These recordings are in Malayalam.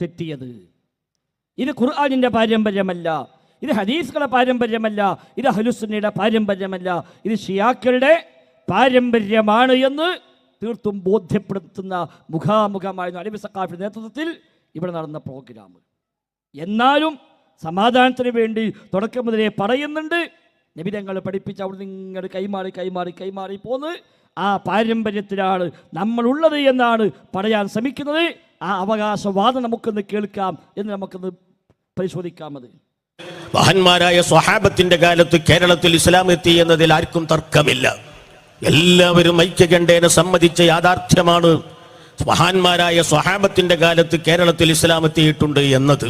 തെറ്റിയത്. ഇത് ഖുർആനിൻ്റെ പാരമ്പര്യമല്ല, ഇത് ഹദീസുകളുടെ പാരമ്പര്യമല്ല, ഇത് അഹ്ലുസുന്നയുടെ പാരമ്പര്യമല്ല, ഇത് ഷിയാക്കളുടെ പാരമ്പര്യമാണ് എന്ന് തീർത്തും ബോധ്യപ്പെടുത്തുന്ന മുഖാമുഖമായിരുന്നു അലവി സഖാഫിയുടെ നേതൃത്വത്തിൽ ഇവിടെ നടന്ന പ്രോഗ്രാം. എന്നാലും സമാധാനത്തിന് വേണ്ടി തുടക്കം മുതലേ പറയുന്നുണ്ട്, നബി തങ്ങൾ പഠിപ്പിച്ച് അവിടെ നിങ്ങൾ കൈമാറി പോന്ന് ആ പാരമ്പര്യത്തിലാണ് നമ്മളുള്ളത് എന്നാണ് പറയാൻ ശ്രമിക്കുന്നത്. ആ അവകാശവാദം നമുക്കൊന്ന് കേൾക്കാം, എന്ന് നമുക്കൊന്ന് പരിശോധിക്കാം. അത് മഹാന്മാരായ സ്വഹാബത്തിന്റെ കാലത്ത് കേരളത്തിൽ ഇസ്ലാം എത്തി എന്നതിൽ ആർക്കും തർക്കമില്ല. എല്ലാവരും ഐക്യകണ്ഠേന സമ്മതിച്ച യാഥാർത്ഥ്യമാണ് മഹാന്മാരായ സ്വഹാബത്തിന്റെ കാലത്ത് കേരളത്തിൽ ഇസ്ലാം എത്തിയിട്ടുണ്ട് എന്നത്.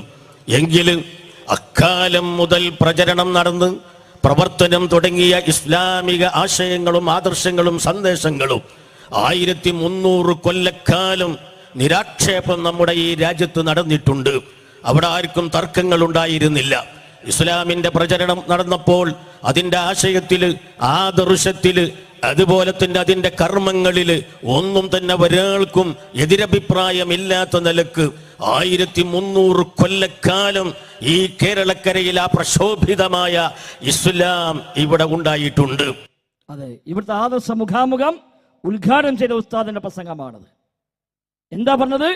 എങ്കിലും അക്കാലം മുതൽ പ്രചരണം നടന്ന് പ്രവർത്തനം തുടങ്ങിയ ഇസ്ലാമിക ആശയങ്ങളും ആദർശങ്ങളും സന്ദേശങ്ങളും 1300 കൊല്ലക്കാലം നിരാക്ഷേപം നമ്മുടെ ഈ രാജ്യത്ത് നടന്നിട്ടുണ്ട്. അവിടെ ആർക്കും തർക്കങ്ങൾ ഉണ്ടായിരുന്നില്ല. ഇസ്ലാമിന്റെ പ്രചരണം നടന്നപ്പോൾ അതിൻ്റെ ആശയത്തില്, ആദർശത്തില്, അതുപോലെ തന്നെ അതിൻ്റെ കർമ്മങ്ങളില് ഒന്നും തന്നെ ഒരാൾക്കും എതിരഭിപ്രായമില്ലാത്ത നിലക്ക് 1300 കൊല്ലക്കാലം ഈ കേരളക്കരയിൽ ആ പ്രശോഭിതമായ ഇസ്ലാം ഇവിടെ ഉണ്ടായിട്ടുണ്ട്. അതെ, ഇവിടുത്തെ ആദർശ മുഖാമുഖം ഉദ്ഘാടനം ചെയ്ത ഉസ്താദിന്റെ പ്രസംഗമാണത്. എന്താ പറഞ്ഞത്?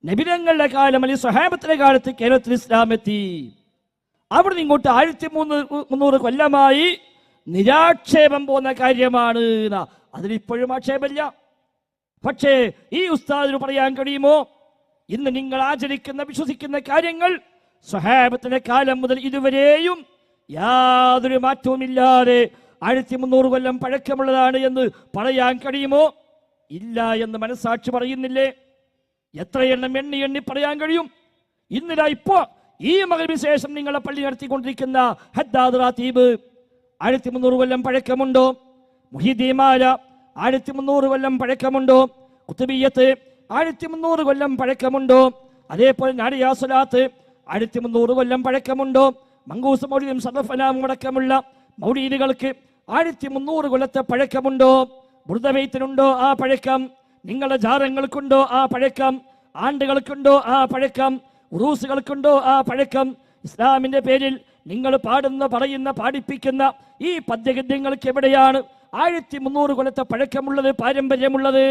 നബിതങ്ങളുടെ കാലം അല്ലെങ്കിൽ സ്വഹാബത്തിന്റെ കാലത്ത് കേരളത്തിൽ ഇസ്ലാം എത്തി. അവിടെ നിന്ന് ഇങ്ങോട്ട് 1300 കൊല്ലമായി നിരാക്ഷേപം പോകുന്ന കാര്യമാണ്. അതിലിപ്പോഴും ആക്ഷേപമില്ല. പക്ഷേ ഈ ഉസ്താദിന് പറയാൻ കഴിയുമോ, ഇന്ന് നിങ്ങൾ ആചരിക്കുന്ന വിശ്വസിക്കുന്ന കാര്യങ്ങൾ സ്വഹാബത്തിന്റെ കാലം മുതൽ ഇതുവരെയും യാതൊരു മാറ്റവുമില്ലാതെ 1300 കൊല്ലം പഴക്കമുള്ളതാണ് എന്ന് പറയാൻ കഴിയുമോ? ഇല്ല എന്ന് മനസ്സാക്ഷി പറയുന്നില്ലേ? എത്ര എണ്ണം എണ്ണി പറയാൻ കഴിയും? ഇന്നിതാ ഇപ്പോ ഈ മഗ്‌രിബിന് ശേഷം നിങ്ങളെ പള്ളി നടത്തിക്കൊണ്ടിരിക്കുന്ന ഹദ്ദാദ് റാത്തീബ് 1300 കൊല്ലം പഴക്കമുണ്ടോ? മുഹീദ്ദീമാല 1300 കൊല്ലം പഴക്കമുണ്ടോ? കുത്തുബിയ്യത്ത് 1300 കൊല്ലം പഴക്കമുണ്ടോ? അതേപോലെ നാദിയാ സ്വലാത്ത് 1300 കൊല്ലം പഴക്കമുണ്ടോ? മങ്കൂസ് മൗലിദും സദഫനാമും അടക്കമുള്ള മൗലീദുകൾക്ക് 1300 കൊല്ലത്തെ പഴക്കമുണ്ടോ? ബുർദബൈത്തിനുണ്ടോ ആ പഴക്കം? നിങ്ങളുടെ ജാറങ്ങൾക്കുണ്ടോ ആ പഴക്കം? ആണ്ടുകൾക്കുണ്ടോ ആ പഴക്കം? ഉറൂസുകൾക്കുണ്ടോ ആ പഴക്കം? ഇസ്ലാമിന്റെ പേരിൽ നിങ്ങൾ പാടുന്ന, പറയുന്ന, പാടിപ്പിക്കുന്ന ഈ പദ്യഗദ്യങ്ങൾക്ക് എവിടെയാണ് 1300 കൊല്ലത്തെ പഴക്കമുള്ളത്, പാരമ്പര്യമുള്ളത്?